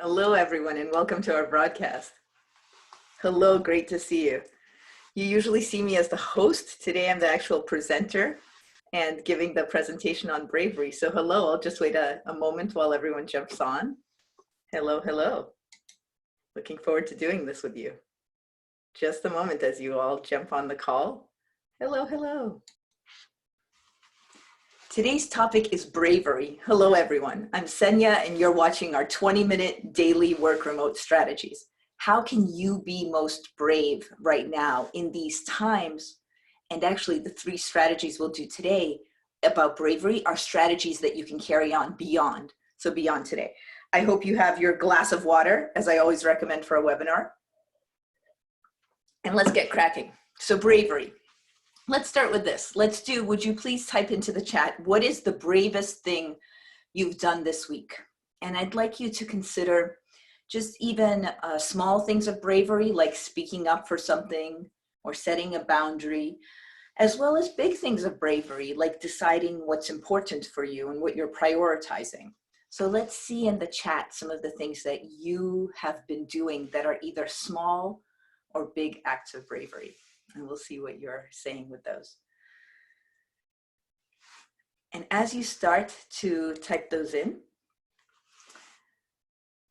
Hello, everyone, and welcome to our broadcast. Hello, great to see you. You usually see me as the host. Today, I'm the actual presenter and giving the presentation on bravery. So hello, I'll just wait a moment while everyone jumps on. Hello, hello. Looking forward to doing this with you. Just a moment as you all jump on the call. Hello, hello. Today's topic is bravery. Hello, everyone. I'm Senia, and you're watching our 20-minute daily work remote strategies. How can you be most brave right now in these times? And actually, the 3 strategies we'll do today about bravery are strategies that you can carry on beyond. So beyond today. I hope you have your glass of water, as I always recommend for a webinar. And let's get cracking. So bravery. Let's start with this. Would you please type into the chat, what is the bravest thing you've done this week? And I'd like you to consider just even small things of bravery, like speaking up for something or setting a boundary, as well as big things of bravery, like deciding what's important for you and what you're prioritizing. So let's see in the chat some of the things that you have been doing that are either small or big acts of bravery. And we'll see what you're saying with those. And as you start to type those in,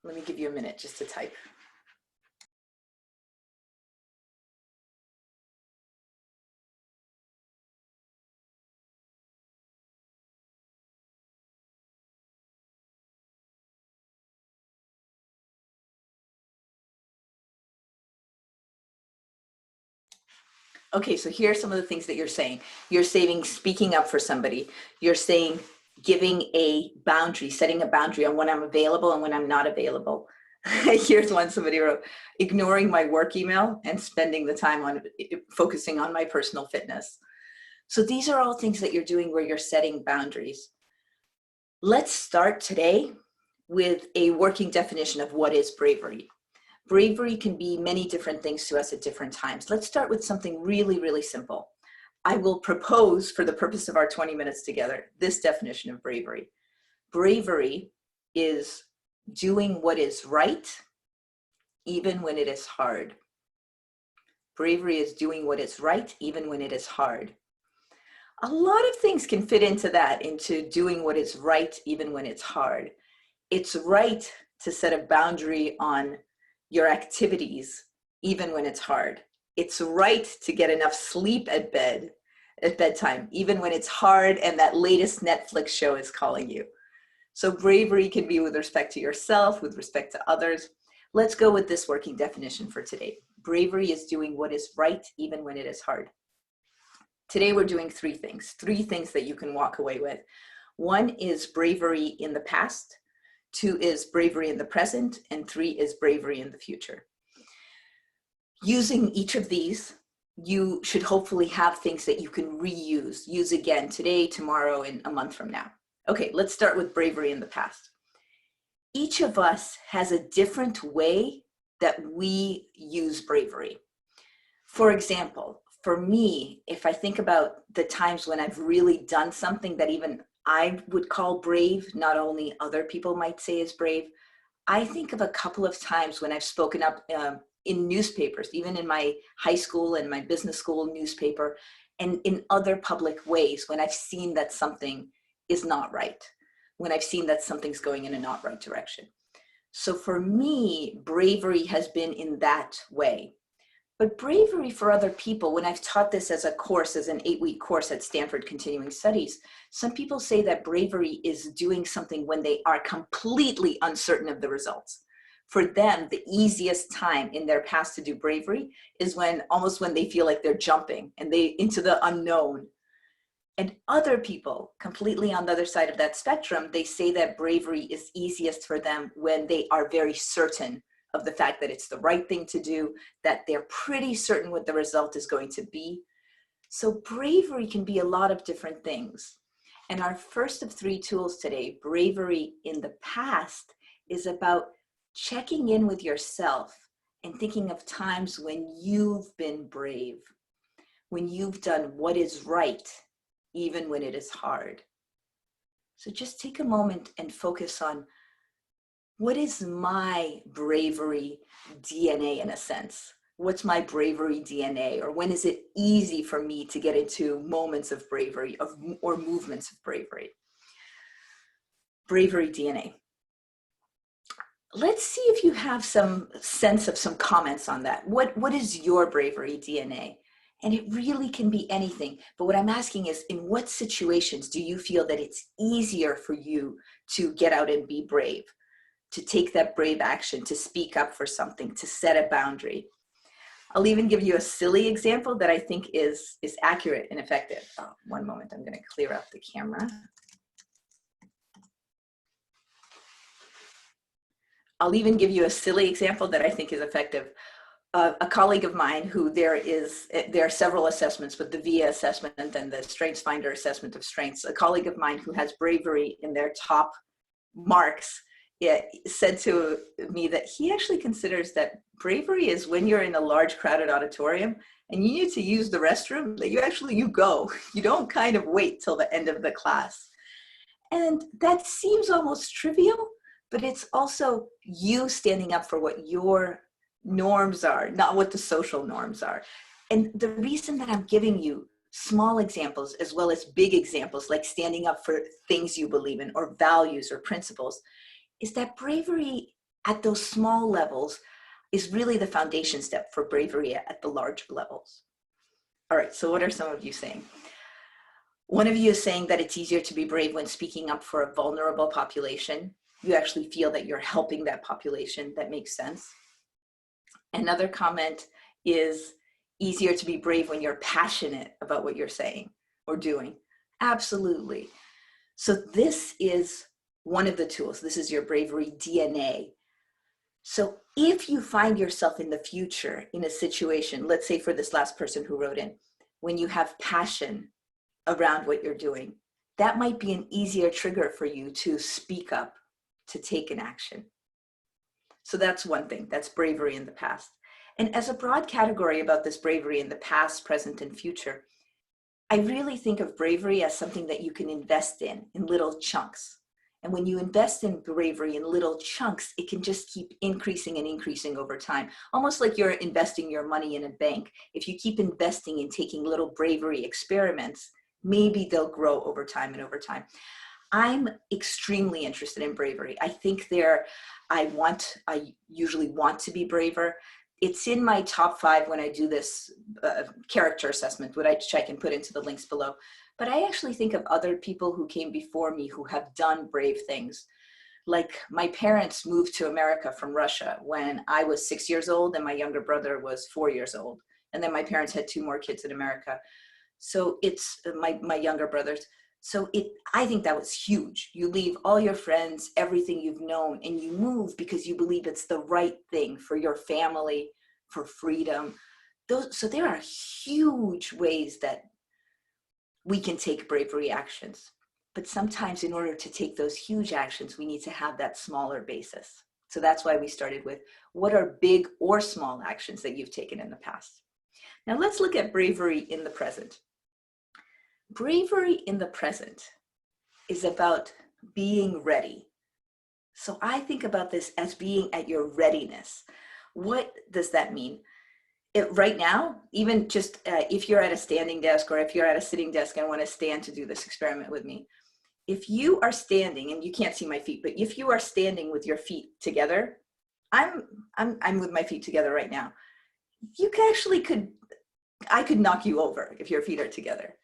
let me give you a minute just to type. Okay, so here are some of the things that you're saying. You're saying speaking up for somebody. You're saying giving a boundary, setting a boundary on when I'm available and when I'm not available. Here's one somebody wrote, ignoring my work email and spending the time on focusing on my personal fitness. So these are all things that you're doing where you're setting boundaries. Let's start today with a working definition of what is bravery. Bravery can be many different things to us at different times. Let's start with something really, really simple. I will propose, for the purpose of our 20 minutes together, this definition of bravery. Bravery is doing what is right, even when it is hard. Bravery is doing what is right, even when it is hard. A lot of things can fit into that, into doing what is right, even when it's hard. It's right to set a boundary on your activities, even when it's hard. It's right to get enough sleep at bedtime, even when it's hard and that latest Netflix show is calling you. So bravery can be with respect to yourself, with respect to others. Let's go with this working definition for today. Bravery is doing what is right, even when it is hard. Today we're doing 3 things that you can walk away with. 1 is bravery in the past. 2 is bravery in the present, and 3 is bravery in the future. Using each of these, you should hopefully have things that you can reuse, use again today, tomorrow, and a month from now. Okay, let's start with bravery in the past. Each of us has a different way that we use bravery. For example, for me, if I think about the times when I've really done something that even I would call brave, not only other people might say is brave, I think of a couple of times when I've spoken up in newspapers, even in my high school and my business school newspaper, and in other public ways when I've seen that something is not right, when I've seen that something's going in a not right direction. So for me, bravery has been in that way. But bravery for other people, when I've taught this as a course, as an 8-week course at Stanford Continuing Studies, some people say that bravery is doing something when they are completely uncertain of the results. For them, the easiest time in their past to do bravery is almost when they feel like they're jumping and into the unknown. And other people, completely on the other side of that spectrum, they say that bravery is easiest for them when they are very certain of the fact that it's the right thing to do, that they're pretty certain what the result is going to be. So bravery can be a lot of different things. And our first of 3 tools today, bravery in the past, is about checking in with yourself and thinking of times when you've been brave, when you've done what is right, even when it is hard. So just take a moment and focus on what is my bravery DNA in a sense? What's my bravery DNA? Or when is it easy for me to get into moments of bravery or movements of bravery? Bravery DNA. Let's see if you have some sense of some comments on that. What is your bravery DNA? And it really can be anything. But what I'm asking is, in what situations do you feel that it's easier for you to get out and be brave, to take that brave action, to speak up for something, to set a boundary? I'll even give you a silly example that I think is accurate and effective. Oh, one moment, I'm going to clear up the camera. I'll even give you a silly example that I think is effective. A colleague of mine who there are several assessments, but the VIA assessment and then the Strengths Finder assessment of strengths, a colleague of mine who has bravery in their top marks, said to me that he actually considers that bravery is when you're in a large crowded auditorium and you need to use the restroom, that you go. You don't kind of wait till the end of the class. And that seems almost trivial, but it's also you standing up for what your norms are, not what the social norms are. And the reason that I'm giving you small examples as well as big examples, like standing up for things you believe in or values or principles, is that bravery at those small levels is really the foundation step for bravery at the large levels. All right, so what are some of you saying? One of you is saying that it's easier to be brave when speaking up for a vulnerable population. You actually feel that you're helping that population. That makes sense. Another comment is easier to be brave when you're passionate about what you're saying or doing. Absolutely. So this is one of the tools. This is your bravery DNA. So if you find yourself in the future in a situation, let's say for this last person who wrote in, when you have passion around what you're doing, that might be an easier trigger for you to speak up, to take an action. So that's one thing, that's bravery in the past. And as a broad category about this bravery in the past, present, and future, I really think of bravery as something that you can invest in little chunks. And when you invest in bravery in little chunks, it can just keep increasing and increasing over time. Almost like you're investing your money in a bank. If you keep investing in taking little bravery experiments, maybe they'll grow over time and over time. I'm extremely interested in bravery. I think I usually want to be braver. It's in my top 5 when I do this character assessment, which I can put into the links below. But I actually think of other people who came before me who have done brave things. Like my parents moved to America from Russia when I was 6 years old and my younger brother was 4 years old. And then my parents had 2 more kids in America. So it's my younger brothers. So I think that was huge. You leave all your friends, everything you've known, and you move because you believe it's the right thing for your family, for freedom. So there are huge ways that we can take bravery actions. But sometimes in order to take those huge actions, we need to have that smaller basis. So that's why we started with, what are big or small actions that you've taken in the past? Now let's look at bravery in the present. Bravery in the present is about being ready. So I think about this as being at your readiness. What does that mean? Right now, even just if you're at a standing desk or if you're at a sitting desk and want to stand to do this experiment with me, if you are standing, and you can't see my feet, but if you are standing with your feet together, I'm with my feet together right now. You I could knock you over if your feet are together.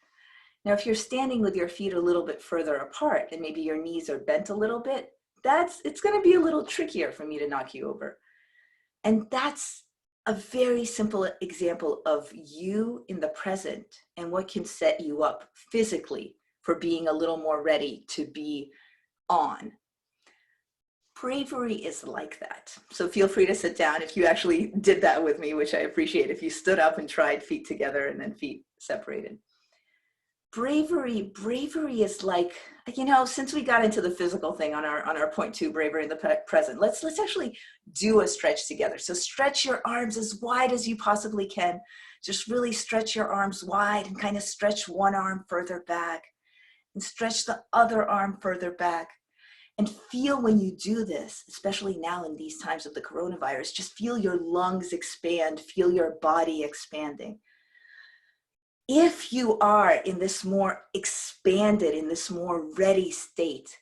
Now, if you're standing with your feet a little bit further apart and maybe your knees are bent a little bit, it's going to be a little trickier for me to knock you over. And that's a very simple example of you in the present and what can set you up physically for being a little more ready to be on. Bravery is like that. So feel free to sit down if you actually did that with me, which I appreciate, if you stood up and tried feet together and then feet separated. Bravery is like, since we got into the physical thing on our point 2, bravery in the present, let's actually do a stretch together. So stretch your arms as wide as you possibly can. Just really stretch your arms wide and kind of stretch one arm further back and stretch the other arm further back. And feel when you do this, especially now in these times of the coronavirus, just feel your lungs expand, feel your body expanding. If you are in this more expanded, in this more ready state,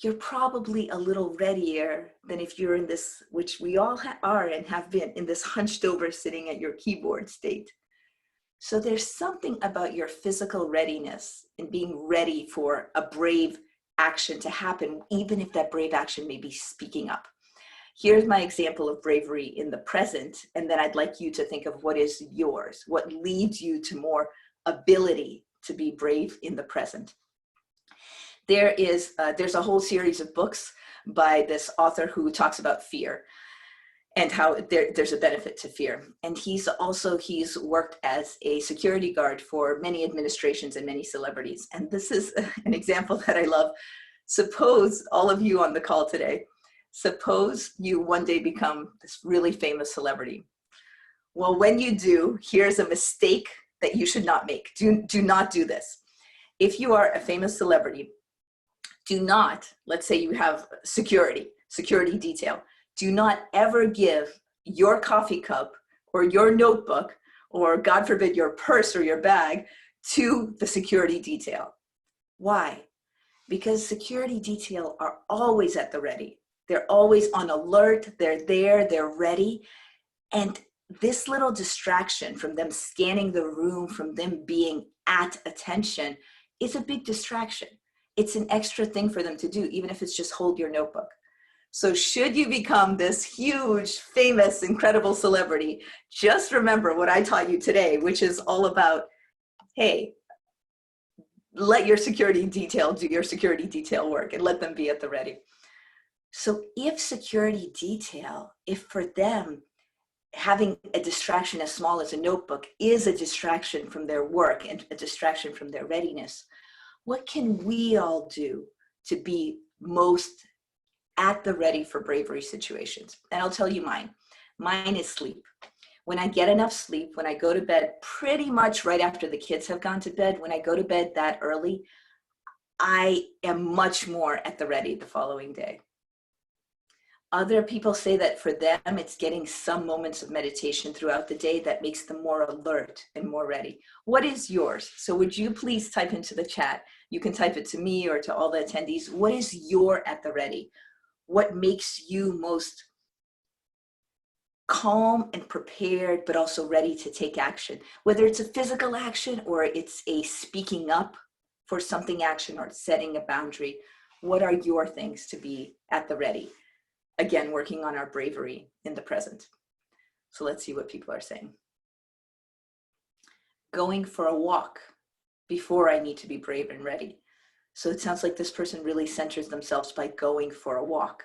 you're probably a little readier than if you're in this, which we all are and have been, in this hunched over sitting at your keyboard state. So there's something about your physical readiness and being ready for a brave action to happen, even if that brave action may be speaking up. Here's my example of bravery in the present, and then I'd like you to think of what is yours, what leads you to more ability to be brave in the present. There's a whole series of books by this author who talks about fear and how there's a benefit to fear. And he's worked as a security guard for many administrations and many celebrities. And this is an example that I love. Suppose all of you on the call today, suppose you one day become this really famous celebrity. Well, when you do, here's a mistake that you should not make. Do not do this. If you are a famous celebrity, do not, let's say you have security detail, do not ever give your coffee cup or your notebook or, God forbid, your purse or your bag to the security detail. Why? Because security detail are always at the ready. They're always on alert. They're there. They're ready. And this little distraction from them scanning the room, from them being at attention, is a big distraction. It's an extra thing for them to do, even if it's just hold your notebook. So should you become this huge, famous, incredible celebrity, just remember what I taught you today, which is all about, hey, let your security detail do your security detail work and let them be at the ready. So if security detail, if for them, having a distraction as small as a notebook is a distraction from their work and a distraction from their readiness, what can we all do to be most at the ready for bravery situations? And I'll tell you mine. Mine is sleep. When I get enough sleep, when I go to bed pretty much right after the kids have gone to bed, when I go to bed that early, I am much more at the ready the following day. Other people say that for them, it's getting some moments of meditation throughout the day that makes them more alert and more ready. What is yours? So would you please type into the chat? You can type it to me or to all the attendees. What is your at the ready? What makes you most calm and prepared, but also ready to take action? Whether it's a physical action or it's a speaking up for something action or setting a boundary, what are your things to be at the ready? Again, working on our bravery in the present. So let's see what people are saying. Going for a walk before I need to be brave and ready. So it sounds like this person really centers themselves by going for a walk.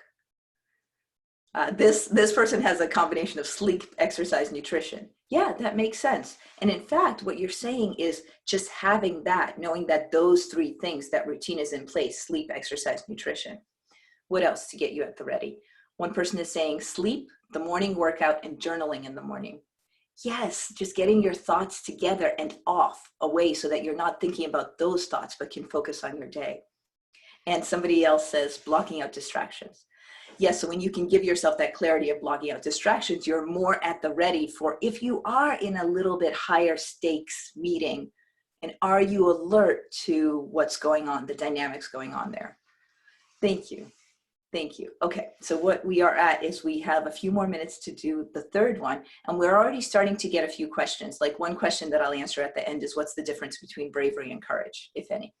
This person has a combination of sleep, exercise, nutrition. Yeah, that makes sense. And in fact, what you're saying is just having that, knowing that those three things, that routine is in place: sleep, exercise, nutrition. What else to get you at the ready? One person is saying sleep, the morning workout, and journaling in the morning. Yes, just getting your thoughts together and off, away, so that you're not thinking about those thoughts, but can focus on your day. And somebody else says blocking out distractions. Yes, so when you can give yourself that clarity of blocking out distractions, you're more at the ready for if you are in a little bit higher stakes meeting, and are you alert to what's going on, the dynamics going on there? Thank you. Thank you. Okay, so what we are at is we have a few more minutes to do the third one, and we're already starting to get a few questions. Like one question that I'll answer at the end is, what's the difference between bravery and courage, if any?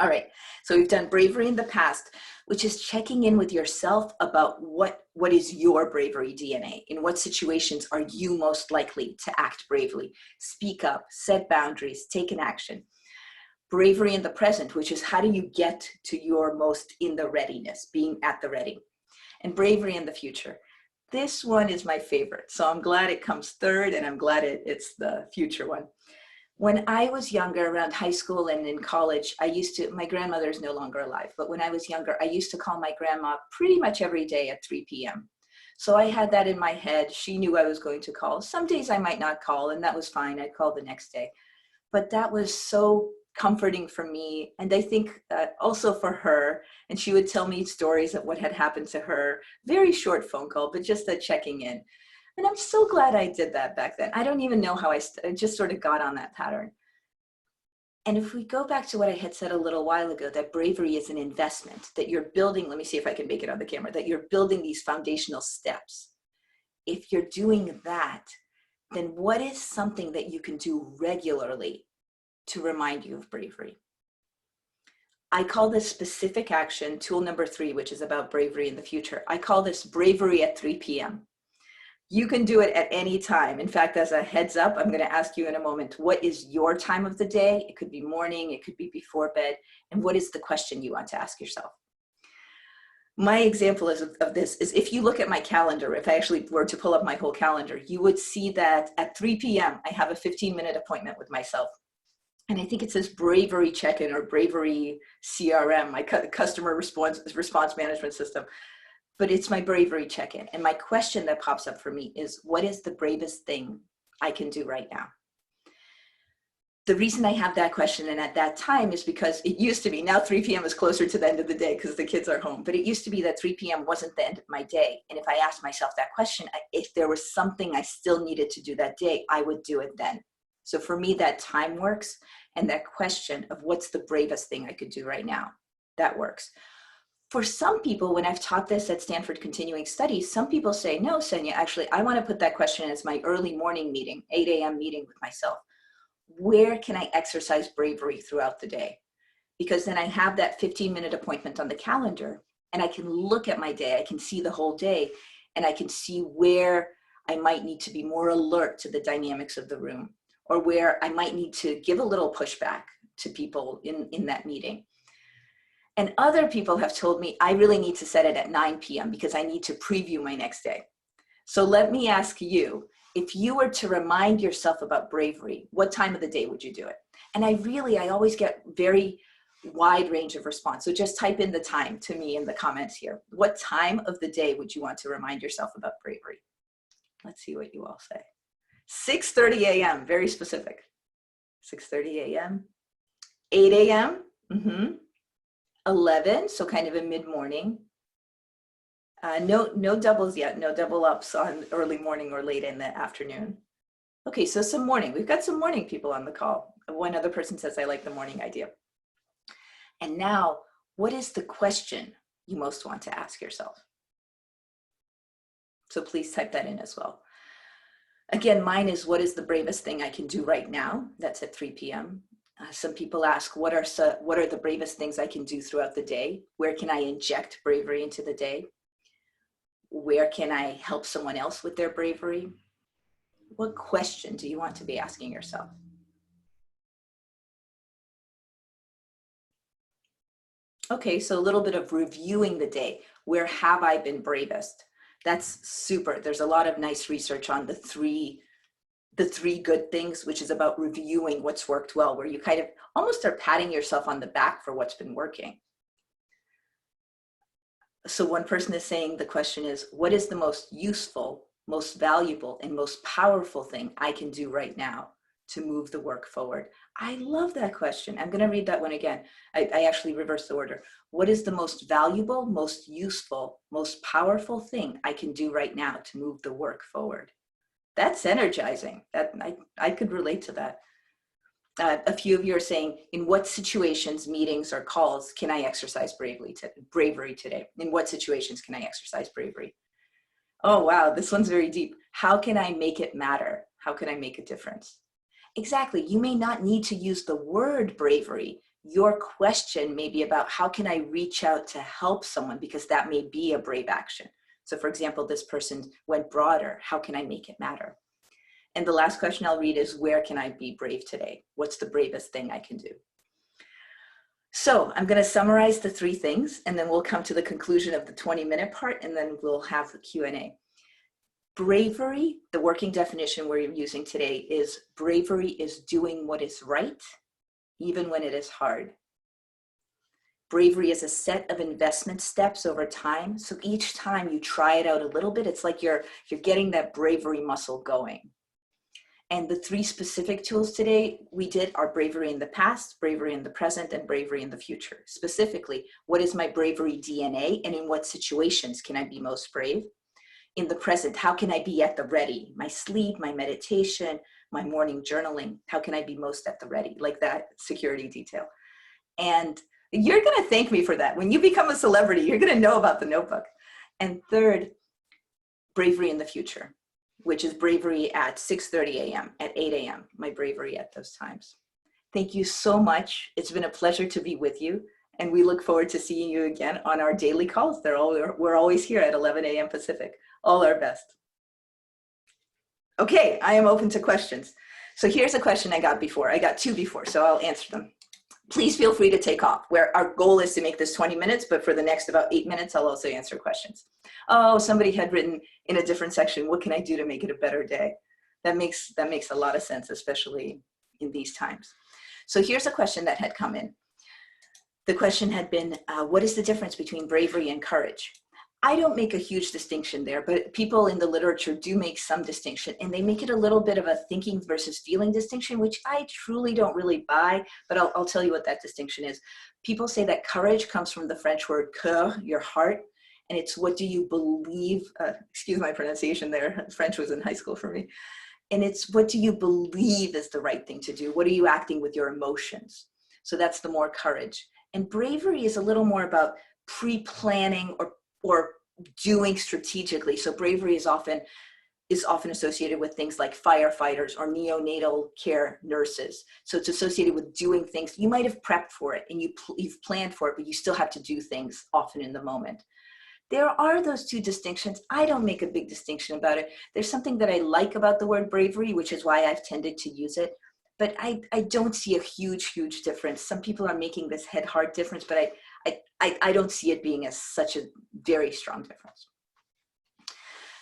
All right, so we've done bravery in the past, which is checking in with yourself about what is your bravery DNA. In what situations are you most likely to act bravely? Speak up, set boundaries, take an action. Bravery in the present, which is how do you get to your most in the readiness, being at the ready. And bravery in the future. This one is my favorite, so I'm glad it comes third, and I'm glad it's the future one. When I was younger, around high school and in college, my grandmother is no longer alive, but when I was younger, I used to call my grandma pretty much every day at 3 p.m. So I had that in my head. She knew I was going to call. Some days I might not call, and that was fine. I'd call the next day. But that was so comforting for me, and I think also for her. And she would tell me stories of what had happened to her. Very short phone call, but just a checking in. And I'm so glad I did that back then. I don't even know how I just sort of got on that pattern. And if we go back to what I had said a little while ago, that bravery is an investment, that you're building, let me see if I can make it on the camera, that you're building these foundational steps. If you're doing that, then what is something that you can do regularly to remind you of bravery? I call this specific action, tool number 3, which is about bravery in the future. I call this bravery at 3 p.m. You can do it at any time. In fact, as a heads up, I'm going to ask you in a moment, what is your time of the day? It could be morning, it could be before bed. And what is the question you want to ask yourself? My example of this is, if you look at my calendar, if I actually were to pull up my whole calendar, you would see that at 3 p.m., I have a 15-minute appointment with myself. And I think it says bravery check-in or bravery CRM, my customer response management system. But it's my bravery check-in. And my question that pops up for me is, what is the bravest thing I can do right now? The reason I have that question and at that time is because it used to be, now 3 p.m. is closer to the end of the day because the kids are home, but it used to be that 3 p.m. wasn't the end of my day. And if I asked myself that question, if there was something I still needed to do that day, I would do it then. So for me, that time works. And that question of what's the bravest thing I could do right now, that works. For some people, when I've taught this at Stanford Continuing Studies, some people say, no, Senia, actually, I want to put that question as my early morning meeting, 8 a.m. meeting with myself. Where can I exercise bravery throughout the day? Because then I have that 15-minute appointment on the calendar, and I can look at my day, I can see the whole day, and I can see where I might need to be more alert to the dynamics of the room, or where I might need to give a little pushback to people in that meeting. And other people have told me I really need to set it at 9 p.m. because I need to preview my next day. So let me ask you, if you were to remind yourself about bravery, what time of the day would you do it? And I always get very wide range of response. So just type in the time to me in the comments here. What time of the day would you want to remind yourself about bravery? Let's see what you all say. 6:30 a.m., very specific. 6:30 a.m., 8 a.m., 11, so kind of a mid-morning. No doubles yet, no double ups on early morning or late in the afternoon. Okay, so some morning. We've got some morning people on the call. One other person says, I like the morning idea. And now, what is the question you most want to ask yourself? So please type that in as well. Again, mine is, what is the bravest thing I can do right now? That's at 3 p.m. Some people ask, what are the bravest things I can do throughout the day? Where can I inject bravery into the day? Where can I help someone else with their bravery? What question do you want to be asking yourself? Okay, so a little bit of reviewing the day. Where have I been bravest? That's super. There's a lot of nice research on the three good things, which is about reviewing what's worked well, where you kind of almost are patting yourself on the back for what's been working. So one person is saying, the question is, what is the most useful, most valuable, and most powerful thing I can do right now to move the work forward? I love that question. I'm going to read that one again. I actually reversed the order. What is the most valuable, most useful, most powerful thing I can do right now to move the work forward? That's energizing. I could relate to that. A few of you are saying, in what situations, meetings, or calls can I exercise bravery today? In what situations can I exercise bravery? Oh, wow, this one's very deep. How can I make it matter? How can I make a difference? Exactly. You may not need to use the word bravery. Your question may be about, how can I reach out to help someone? Because that may be a brave action. So for example, this person went broader. How can I make it matter? And the last question I'll read is, where can I be brave today? What's the bravest thing I can do? So I'm going to summarize the three things, and then we'll come to the conclusion of the 20-minute part, and then we'll have the Q&A. Bravery, the working definition we're using today, is bravery is doing what is right, even when it is hard. Bravery is a set of investment steps over time. So each time you try it out a little bit, it's like you're getting that bravery muscle going. And the 3 specific tools today we did are bravery in the past, bravery in the present, and bravery in the future. Specifically, what is my bravery DNA, and in what situations can I be most brave? In the present, how can I be at the ready? My sleep, my meditation, my morning journaling, how can I be most at the ready? Like that security detail. And you're gonna thank me for that. When you become a celebrity, you're gonna know about the notebook. And third, bravery in the future, which is bravery at 6:30 a.m., at 8 a.m., my bravery at those times. Thank you so much. It's been a pleasure to be with you. And we look forward to seeing you again on our daily calls. We're always here at 11 a.m. Pacific. All our best. Okay, I am open to questions. So here's a question I got before. I got 2 before, so I'll answer them. Please feel free to take off. Where our goal is to make this 20 minutes, but for the next about 8 minutes, I'll also answer questions. Oh, somebody had written in a different section, what can I do to make it a better day? That makes a lot of sense, especially in these times. So here's a question that had come in. The question had been, what is the difference between bravery and courage? I don't make a huge distinction there, but people in the literature do make some distinction, and they make it a little bit of a thinking versus feeling distinction, which I truly don't really buy, but I'll tell you what that distinction is. People say that courage comes from the French word cœur, your heart, and it's what do you believe, excuse my pronunciation there, French was in high school for me, and it's what do you believe is the right thing to do? What are you acting with your emotions? So that's the more courage. And bravery is a little more about pre-planning or doing strategically. So bravery is often associated with things like firefighters or neonatal care nurses. So it's associated with doing things. You might have prepped for it and you've planned for it, but you still have to do things often in the moment. There are those 2 distinctions. I don't make a big distinction about it. There's something that I like about the word bravery, which is why I've tended to use it. But I don't see a huge difference. Some people are making this head-heart difference, but I don't see it being such a very strong difference.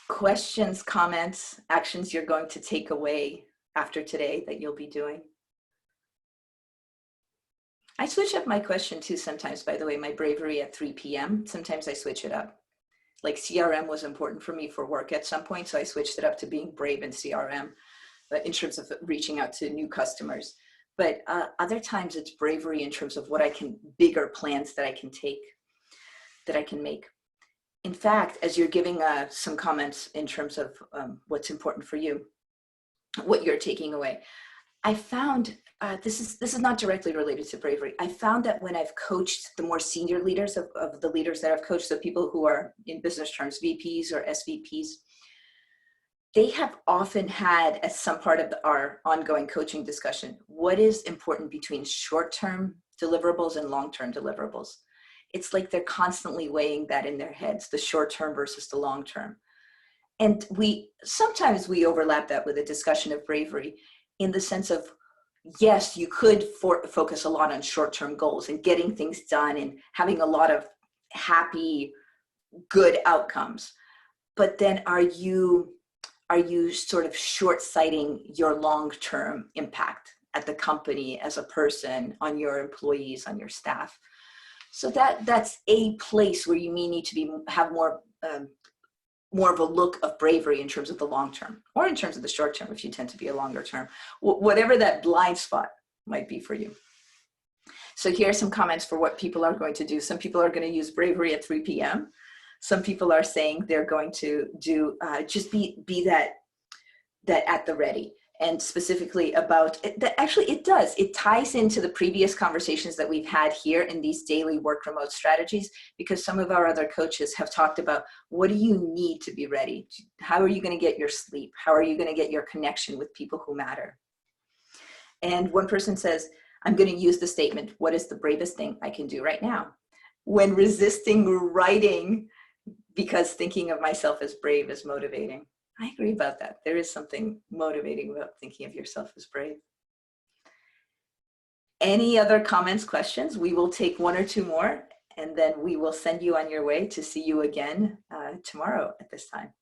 Questions, comments, actions you're going to take away after today that you'll be doing? I switch up my question too sometimes, by the way, my bravery at 3 p.m. Sometimes I switch it up. Like CRM was important for me for work at some point, so I switched it up to being brave in CRM. In terms of reaching out to new customers. But other times it's bravery in terms of bigger plans that I can take, that I can make. In fact, as you're giving some comments in terms of what's important for you, what you're taking away, I found, this is not directly related to bravery. I found that when I've coached the more senior leaders of the leaders that I've coached, so people who are in business terms, VPs or SVPs, they have often had, as some part of our ongoing coaching discussion, what is important between short-term deliverables and long-term deliverables. It's like they're constantly weighing that in their heads, the short-term versus the long-term. And sometimes we overlap that with a discussion of bravery in the sense of, yes, you could focus a lot on short-term goals and getting things done and having a lot of happy, good outcomes. But then are you sort of short-sighting your long-term impact at the company, as a person, on your employees, on your staff? So that's a place where you may need to have more of a look of bravery in terms of the long term, or in terms of the short term if you tend to be a longer term, whatever that blind spot might be for you. So here are some comments for what people are going to do. Some people are going to use bravery at 3 p.m. Some people are saying they're going to do just be that at the ready, and specifically about that. Actually, it ties into the previous conversations that we've had here in these daily work remote strategies, because some of our other coaches have talked about, what do you need to be ready? How are you going to get your sleep? How are you going to get your connection with people who matter? And one person says, I'm going to use the statement, what is the bravest thing I can do right now? When resisting writing, because thinking of myself as brave is motivating. I agree about that. There is something motivating about thinking of yourself as brave. Any other comments, questions? We will take 1 or 2 more, and then we will send you on your way to see you again tomorrow at this time.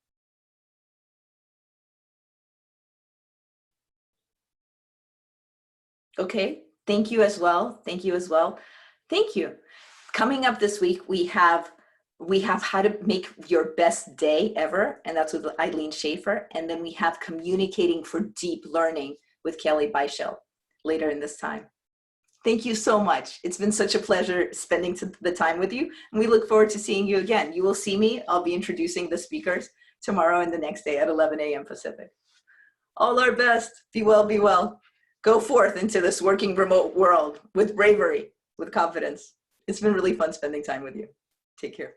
Okay, thank you as well. Thank you as well. Thank you. Coming up this week, we have We have how to make your best day ever, and that's with Eileen Schaefer. And then we have communicating for deep learning with Kelly Beischel later in this time. Thank you so much. It's been such a pleasure spending the time with you, and we look forward to seeing you again. You will see me. I'll be introducing the speakers tomorrow and the next day at 11 a.m. Pacific. All our best. Be well, be well. Go forth into this working remote world with bravery, with confidence. It's been really fun spending time with you. Take care.